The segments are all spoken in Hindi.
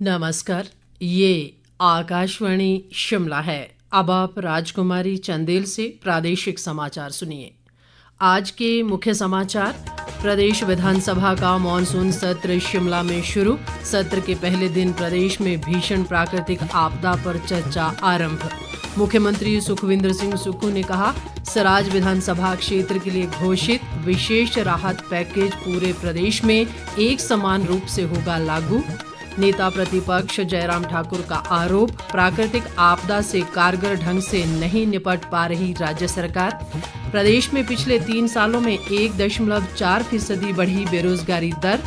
नमस्कार, ये आकाशवाणी शिमला है। अब आप राजकुमारी चंदेल से प्रादेशिक समाचार सुनिए। आज के मुख्य समाचार। प्रदेश विधानसभा का मॉनसून सत्र शिमला में शुरू। सत्र के पहले दिन प्रदेश में भीषण प्राकृतिक आपदा पर चर्चा आरंभ। मुख्यमंत्री सुखविंदर सिंह सुक्खू ने कहा, सराज विधानसभा क्षेत्र के लिए घोषित विशेष राहत पैकेज पूरे प्रदेश में एक समान रूप से होगा लागू। नेता प्रतिपक्ष जयराम ठाकुर का आरोप, प्राकृतिक आपदा से कारगर ढंग से नहीं निपट पा रही राज्य सरकार। प्रदेश में पिछले 3 सालों में 1.4% बढ़ी बेरोजगारी दर।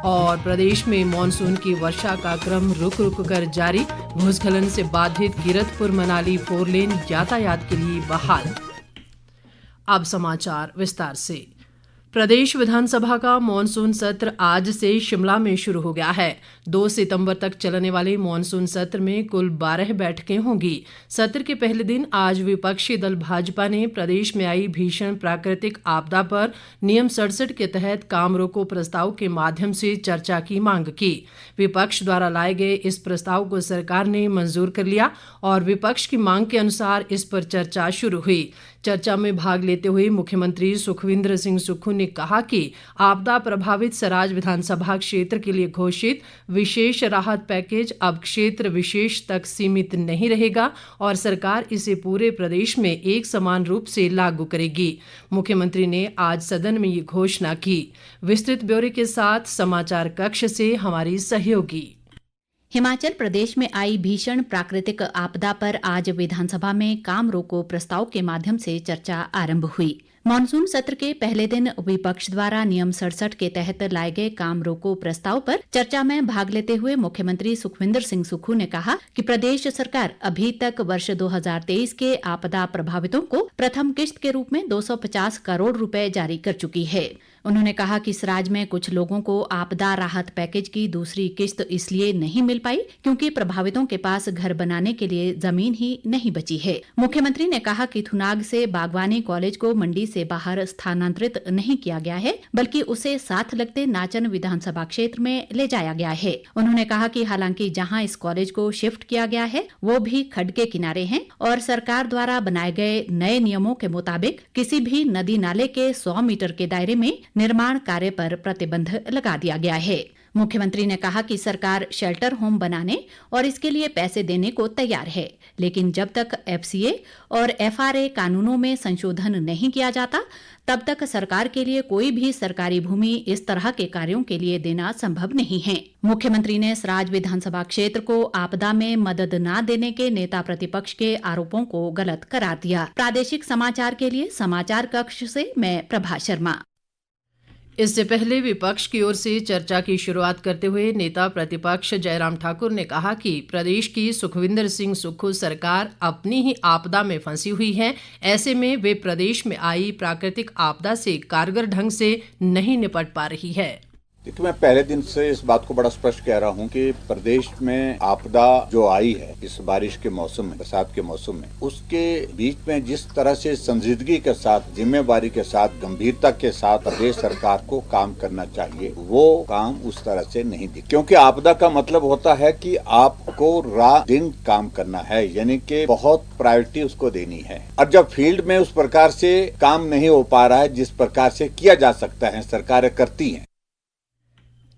और प्रदेश में मानसून की वर्षा का क्रम रुक रुक कर जारी। भूस्खलन से बाधित कीरतपुर मनाली 4 लेन यातायात के लिए बहाल। अब समाचार विस्तार से। प्रदेश विधानसभा का मॉनसून सत्र आज से शिमला में शुरू हो गया है। 2 सितंबर तक चलने वाले मॉनसून सत्र में कुल 12 बैठकें होंगी। सत्र के पहले दिन आज विपक्षी दल भाजपा ने प्रदेश में आई भीषण प्राकृतिक आपदा पर नियम 67 के तहत काम रोको प्रस्ताव के माध्यम से चर्चा की मांग की। विपक्ष द्वारा लाए गए इस प्रस्ताव को सरकार ने मंजूर कर लिया और विपक्ष की मांग के अनुसार इस पर चर्चा शुरू हुई। चर्चा में भाग लेते हुए मुख्यमंत्री सुखविंदर सिंह सुक्खू ने कहा कि आपदा प्रभावित सराज विधानसभा क्षेत्र के लिए घोषित विशेष राहत पैकेज अब क्षेत्र विशेष तक सीमित नहीं रहेगा और सरकार इसे पूरे प्रदेश में एक समान रूप से लागू करेगी। मुख्यमंत्री ने आज सदन में ये घोषणा की। विस्तृत ब्यौरे के साथ समाचार कक्ष से हमारी सहयोगी। हिमाचल प्रदेश में आई भीषण प्राकृतिक आपदा पर आज विधानसभा में काम रोको प्रस्ताव के माध्यम से चर्चा आरंभ हुई। मॉनसून सत्र के पहले दिन विपक्ष द्वारा नियम 67 के तहत लाए गए काम रोको प्रस्ताव पर चर्चा में भाग लेते हुए मुख्यमंत्री सुखविंदर सिंह सुक्खू ने कहा कि प्रदेश सरकार अभी तक वर्ष 2023 के आपदा प्रभावितों को प्रथम किश्त के रूप में 250 करोड़ रुपए जारी कर चुकी है। उन्होंने कहा कि सराज में कुछ लोगों को आपदा राहत पैकेज की दूसरी किश्त इसलिए नहीं मिल पाई क्योंकि प्रभावितों के पास घर बनाने के लिए जमीन ही नहीं बची है। मुख्यमंत्री ने कहा कि थुनाग से बागवानी कॉलेज को मंडी से बाहर स्थानांतरित नहीं किया गया है बल्कि उसे साथ लगते नाचन विधानसभा क्षेत्र में ले जाया गया है। उन्होंने कहा कि हालांकि जहां इस कॉलेज को शिफ्ट किया गया है वो भी खड्ड के किनारे हैं और सरकार द्वारा बनाए गए नए नियमों के मुताबिक किसी भी नदी नाले के 100 मीटर के दायरे में निर्माण कार्य पर प्रतिबंध लगा दिया गया है। मुख्यमंत्री ने कहा कि सरकार शेल्टर होम बनाने और इसके लिए पैसे देने को तैयार है, लेकिन जब तक FCA और FRA कानूनों में संशोधन नहीं किया जाता तब तक सरकार के लिए कोई भी सरकारी भूमि इस तरह के कार्यों के लिए देना संभव नहीं है। मुख्यमंत्री ने सराज विधानसभा क्षेत्र को आपदा में मदद न देने के नेता प्रतिपक्ष के आरोपों को गलत करार दिया। प्रादेशिक समाचार के लिए समाचार कक्ष से मैं प्रभा शर्मा। इससे पहले विपक्ष की ओर से चर्चा की शुरुआत करते हुए नेता प्रतिपक्ष जयराम ठाकुर ने कहा कि प्रदेश की सुखविंदर सिंह सुक्खू सरकार अपनी ही आपदा में फंसी हुई है। ऐसे में वे प्रदेश में आई प्राकृतिक आपदा से कारगर ढंग से नहीं निपट पा रही है। देखिए, मैं पहले दिन से इस बात को बड़ा स्पष्ट कह रहा हूं कि प्रदेश में आपदा जो आई है इस बारिश के मौसम में, बरसात के मौसम में, उसके बीच में जिस तरह से संजीदगी के साथ, जिम्मेवारी के साथ, गंभीरता के साथ प्रदेश सरकार को काम करना चाहिए, वो काम उस तरह से नहीं दिख। क्योंकि आपदा का मतलब होता है कि आपको रात दिन काम करना है, यानी कि बहुत प्रायोरिटी उसको देनी है। और जब फील्ड में उस प्रकार से काम नहीं हो पा रहा है जिस प्रकार से किया जा सकता है, सरकारें करती हैं।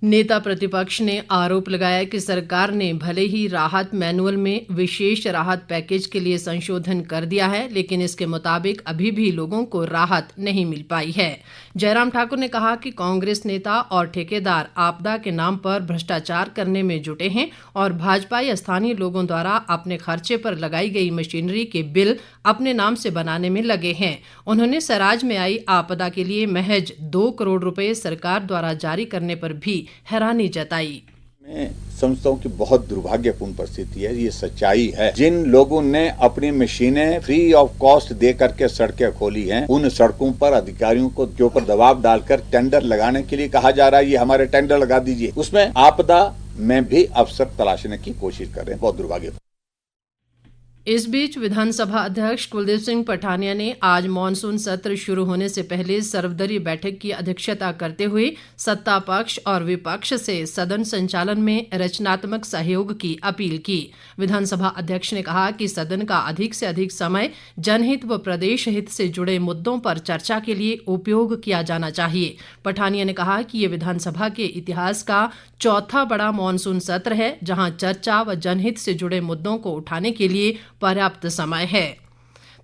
नेता प्रतिपक्ष ने आरोप लगाया कि सरकार ने भले ही राहत मैनुअल में विशेष राहत पैकेज के लिए संशोधन कर दिया है, लेकिन इसके मुताबिक अभी भी लोगों को राहत नहीं मिल पाई है। जयराम ठाकुर ने कहा कि कांग्रेस नेता और ठेकेदार आपदा के नाम पर भ्रष्टाचार करने में जुटे हैं और भाजपा या स्थानीय लोगों द्वारा अपने खर्चे पर लगाई गई मशीनरी के बिल अपने नाम से बनाने में लगे हैं। उन्होंने सराज में आई आपदा के लिए महज 2 करोड़ रुपए सरकार द्वारा जारी करने पर भी हैरानी जताई। मैं समझता हूँ कि बहुत दुर्भाग्यपूर्ण परिस्थिति है, ये सच्चाई है। जिन लोगों ने अपनी मशीनें फ्री ऑफ कॉस्ट दे करके सड़कें खोली हैं, उन सड़कों पर अधिकारियों को के ऊपर दबाव डालकर टेंडर लगाने के लिए कहा जा रहा है, ये हमारे टेंडर लगा दीजिए। उसमें आपदा में भी अवसर तलाशने की कोशिश कर रहे हैं, बहुत दुर्भाग्यपूर्ण। इस बीच विधानसभा अध्यक्ष कुलदीप सिंह पठानिया ने आज मॉनसून सत्र शुरू होने से पहले सर्वदलीय बैठक की अध्यक्षता करते हुए सत्ता पक्ष और विपक्ष से सदन संचालन में रचनात्मक सहयोग की अपील की। विधानसभा अध्यक्ष ने कहा कि सदन का अधिक से अधिक समय जनहित व प्रदेश हित से जुड़े मुद्दों पर चर्चा के लिए उपयोग किया जाना चाहिए। पठानिया ने कहा कि ये विधानसभा के इतिहास का चौथा बड़ा मॉनसून सत्र है जहां चर्चा व जनहित से जुड़े मुद्दों को उठाने के लिए पर्याप्त समय है।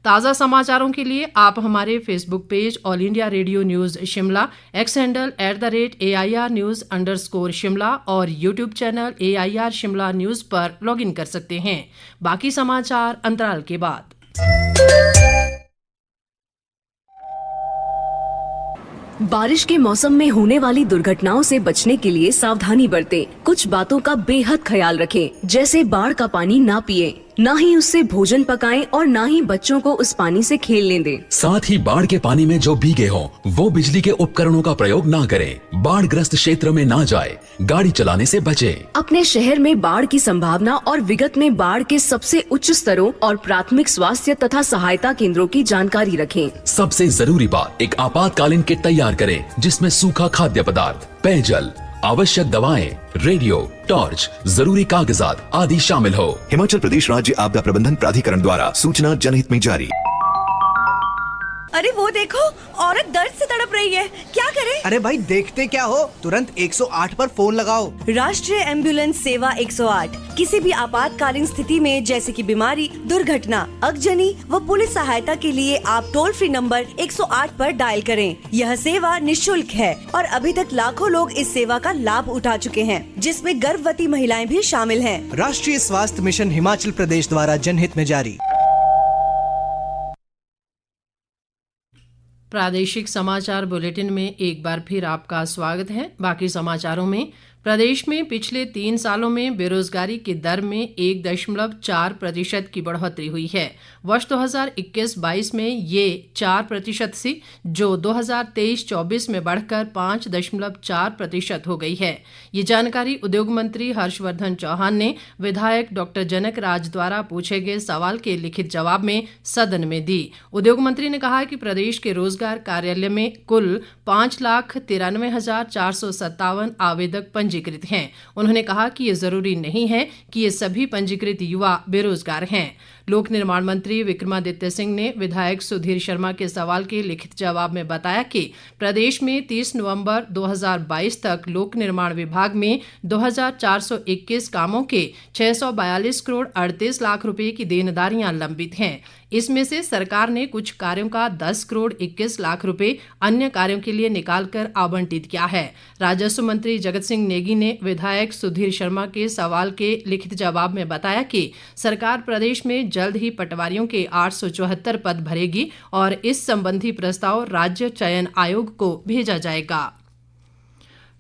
ताज़ा समाचारों के लिए आप हमारे Facebook page All India Radio news Shimla, X handle @AIR News_ Shimla और YouTube channel AIR Shimla news पर लॉगिन कर सकते हैं। बाकी समाचार अंतराल के बाद। बारिश के मौसम में होने वाली दुर्घटनाओं से बचने के लिए सावधानी बरतें। कुछ बातों का बेहद ख्याल रखें, जैसे बाढ़ का पानी ना पिएं, न ही उससे भोजन पकाएं और न ही बच्चों को उस पानी से खेलने दें। साथ ही बाढ़ के पानी में जो भीगे हों वो बिजली के उपकरणों का प्रयोग ना करें। बाढ़ ग्रस्त क्षेत्र में ना जाए, गाड़ी चलाने से बचें। अपने शहर में बाढ़ की संभावना और विगत में बाढ़ के सबसे उच्च स्तरों और प्राथमिक स्वास्थ्य तथा सहायता केंद्रों की जानकारी रखें। सबसे जरूरी बात, एक आपातकालीन किट तैयार करें जिसमें सूखा खाद्य पदार्थ, पेयजल, आवश्यक दवाएं, रेडियो, टॉर्च, जरूरी कागजात आदि शामिल हो। हिमाचल प्रदेश राज्य आपदा प्रबंधन प्राधिकरण द्वारा सूचना जनहित में जारी। अरे वो देखो, औरत दर्द से तड़प रही है, क्या करे? अरे भाई देखते क्या हो, तुरंत 108 पर फोन लगाओ। राष्ट्रीय एम्बुलेंस सेवा 108 किसी भी आपातकालीन स्थिति में जैसे कि बीमारी, दुर्घटना, अगजनी व पुलिस सहायता के लिए आप टोल फ्री नंबर 108 पर डायल करें। यह सेवा निःशुल्क है और अभी तक लाखों लोग इस सेवा का लाभ उठा चुके हैं, जिसमें गर्भवती महिलाएं भी शामिल हैं। राष्ट्रीय स्वास्थ्य मिशन हिमाचल प्रदेश द्वारा जनहित में जारी। प्रादेशिक समाचार बुलेटिन में एक बार फिर आपका स्वागत है। बाकी समाचारों में, प्रदेश में पिछले 3 सालों में बेरोजगारी की दर में 1.4% की बढ़ोतरी हुई है। वर्ष 2021-22 में ये 4% थी, जो 2023-24 में बढ़कर 5.4% हो गई है। ये जानकारी उद्योग मंत्री हर्षवर्धन चौहान ने विधायक डॉक्टर जनक राज द्वारा पूछे गए सवाल के लिखित जवाब में सदन में दी। उद्योग मंत्री ने कहा कि प्रदेश के रोजगार कार्यालय में कुल 5,93,457 आवेदक पंजीकृत हैं। उन्होंने कहा कि ये जरूरी नहीं है कि ये सभी पंजीकृत युवा बेरोजगार हैं। लोक निर्माण मंत्री विक्रमादित्य सिंह ने विधायक सुधीर शर्मा के सवाल के लिखित जवाब में बताया कि प्रदेश में 30 नवंबर 2022 तक लोक निर्माण विभाग में 2421 कामों के 642 करोड़ 38 लाख रुपए की देनदारियां लंबित हैं। इसमें से सरकार ने कुछ कार्यों का 10 करोड़ 21 लाख रुपए अन्य कार्यों के लिए निकालकर आवंटित किया है। राजस्व मंत्री जगत सिंह नेगी ने विधायक सुधीर शर्मा के सवाल के लिखित जवाब में बताया कि सरकार प्रदेश में जल्द ही पटवारियों के 874 पद भरेगी और इस संबंधी प्रस्ताव राज्य चयन आयोग को भेजा जाएगा।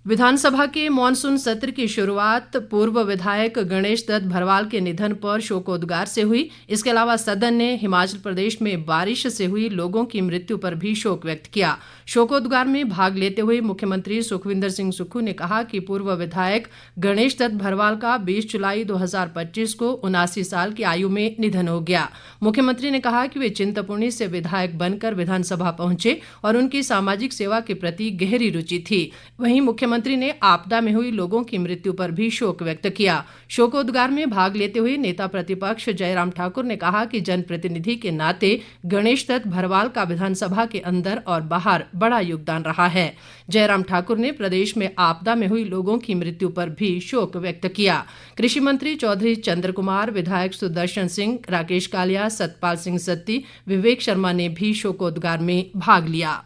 विधानसभा के मॉनसून सत्र की शुरुआत पूर्व विधायक गणेश दत्त भरवाल के निधन पर शोकोद्गार से हुई। इसके अलावा सदन ने हिमाचल प्रदेश में बारिश से हुई लोगों की मृत्यु पर भी शोक व्यक्त किया। शोकोद्गार में भाग लेते हुए मुख्यमंत्री सुखविंदर सिंह सुक्खू ने कहा कि पूर्व विधायक गणेश दत्त भरवाल का 20 जुलाई 2025 को 79 साल की आयु में निधन हो गया। मुख्यमंत्री ने कहा कि वे चिंतपूर्णी से विधायक बनकर विधानसभा पहुंचे और उनकी सामाजिक सेवा के प्रति गहरी रुचि थी। वहीं मुख्यमंत्री ने आपदा में हुई लोगों की मृत्यु पर भी शोक व्यक्त किया। शोकोद्गार में भाग लेते हुए नेता प्रतिपक्ष जयराम ठाकुर ने कहा कि जनप्रतिनिधि के नाते गणेश दत्त भरवाल का विधानसभा के अंदर और बाहर बड़ा योगदान रहा है। जयराम ठाकुर ने प्रदेश में आपदा में हुई लोगों की मृत्यु पर भी शोक व्यक्त किया। कृषि मंत्री चौधरी चंद्र कुमार, विधायक सुदर्शन सिंह, राकेश कालिया, सतपाल सिंह सत्ती, विवेक शर्मा ने भी शोकोद्गार में भाग लिया।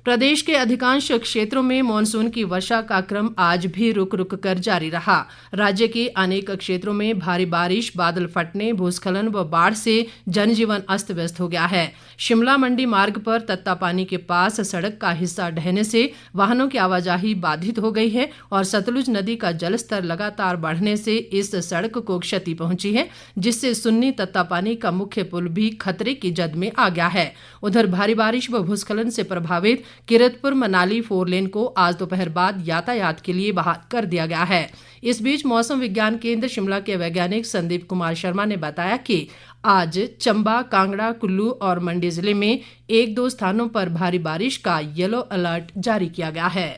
प्रदेश के अधिकांश क्षेत्रों में मानसून की वर्षा का क्रम आज भी रुक रुक कर जारी रहा। राज्य के अनेक क्षेत्रों में भारी बारिश, बादल फटने, भूस्खलन व बाढ़ से जनजीवन अस्त व्यस्त हो गया है। शिमला मंडी मार्ग पर तत्तापानी के पास सड़क का हिस्सा ढहने से वाहनों की आवाजाही बाधित हो गई है और सतलुज नदी का जलस्तर लगातार बढ़ने से इस सड़क को क्षति पहुंची है, जिससे सुन्नी तत्तापानी का मुख्य पुल भी खतरे की जद में आ गया है। उधर भारी बारिश व भूस्खलन से प्रभावित किरतपुर मनाली 4 लेन को आज दोपहर बाद यातायात के लिए बहाल कर दिया गया है। इस बीच मौसम विज्ञान केंद्र शिमला के वैज्ञानिक संदीप कुमार शर्मा ने बताया कि आज चंबा, कांगड़ा, कुल्लू और मंडी जिले में 1-2 स्थानों पर भारी बारिश का येलो अलर्ट जारी किया गया है।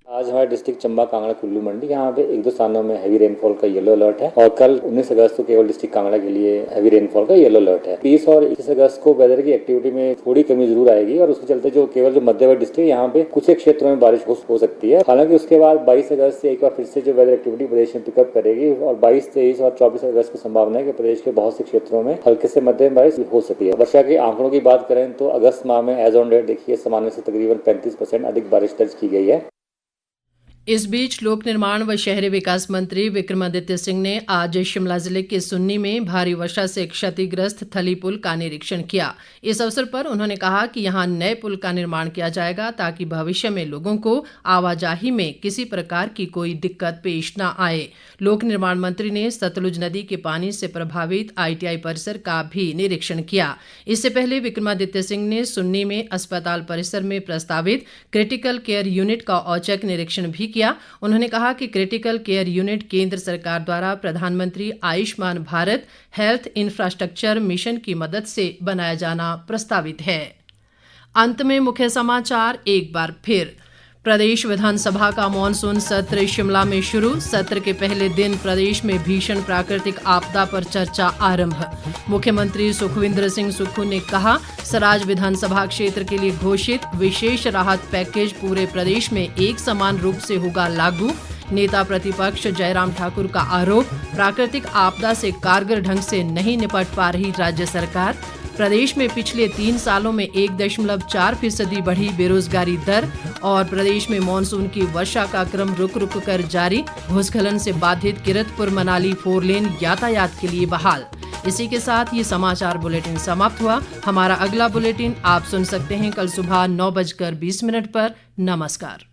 आज हमारे डिस्ट्रिक्ट चंबा, कांगड़ा, कुल्लू, मंडी यहाँ पे 1-2 स्थानों में हैवी रेनफॉल का येलो अलर्ट है और कल 19 अगस्त को केवल डिस्ट्रिक्ट कांगड़ा के लिए हैवी रेनफॉल का येलो अलर्ट है। 20 और 21 अगस्त को वेदर की एक्टिविटी में थोड़ी कमी जरूर आएगी और उसके चलते जो मध्यवर्ती डिस्ट्रिक्ट यहाँ पे कुछ एक क्षेत्रों में बारिश हो सकती है। हालांकि उसके बाद 22 अगस्त से एक बार फिर से जो वेदर एक्टिविटी प्रदेश में पिकअप करेगी और 22, 23 और 24 अगस्त की संभावना है कि प्रदेश के बहुत से क्षेत्रों में हल्के से मध्यम बारिश हो सकती है। वर्षा के आंकड़ों की बात करें तो अगस्त माह में एज ऑन डेट देखिए सामान्य से तकरीबन 35% अधिक बारिश दर्ज की गई है। इस बीच लोक निर्माण व शहरी विकास मंत्री विक्रमादित्य सिंह ने आज शिमला जिले के सुन्नी में भारी वर्षा से क्षतिग्रस्त थली पुल का निरीक्षण किया। इस अवसर पर उन्होंने कहा कि यहां नए पुल का निर्माण किया जाएगा ताकि भविष्य में लोगों को आवाजाही में किसी प्रकार की कोई दिक्कत पेश न आए। लोक निर्माण मंत्री ने सतलुज नदी के पानी से प्रभावित ITI परिसर का भी निरीक्षण किया। इससे पहले विक्रमादित्य सिंह ने सुन्नी में अस्पताल परिसर में प्रस्तावित क्रिटिकल केयर यूनिट का औचक निरीक्षण भी किया। उन्होंने कहा कि क्रिटिकल केयर यूनिट केंद्र सरकार द्वारा प्रधानमंत्री Ayushman Bharat health infrastructure mission की मदद से बनाया जाना प्रस्तावित है। अंत में मुख्य समाचार एक बार फिर। प्रदेश विधानसभा का मॉनसून सत्र शिमला में शुरू। सत्र के पहले दिन प्रदेश में भीषण प्राकृतिक आपदा पर चर्चा आरंभ। मुख्यमंत्री सुखविंदर सिंह सुक्खू ने कहा, सराज विधानसभा क्षेत्र के लिए घोषित विशेष राहत पैकेज पूरे प्रदेश में एक समान रूप से होगा लागू। नेता प्रतिपक्ष जयराम ठाकुर का आरोप, प्राकृतिक आपदा से कारगर ढंग से नहीं निपट पा रही राज्य सरकार। प्रदेश में पिछले 3 सालों में 1.4% बढ़ी बेरोजगारी दर और प्रदेश में मॉनसून की वर्षा का क्रम रुक रुक कर जारी। भूस्खलन से बाधित किरतपुर मनाली 4 लेन यातायात के लिए बहाल। इसी के साथ ये समाचार बुलेटिन समाप्त हुआ। हमारा अगला बुलेटिन आप सुन सकते हैं कल सुबह 9:20 पर। नमस्कार।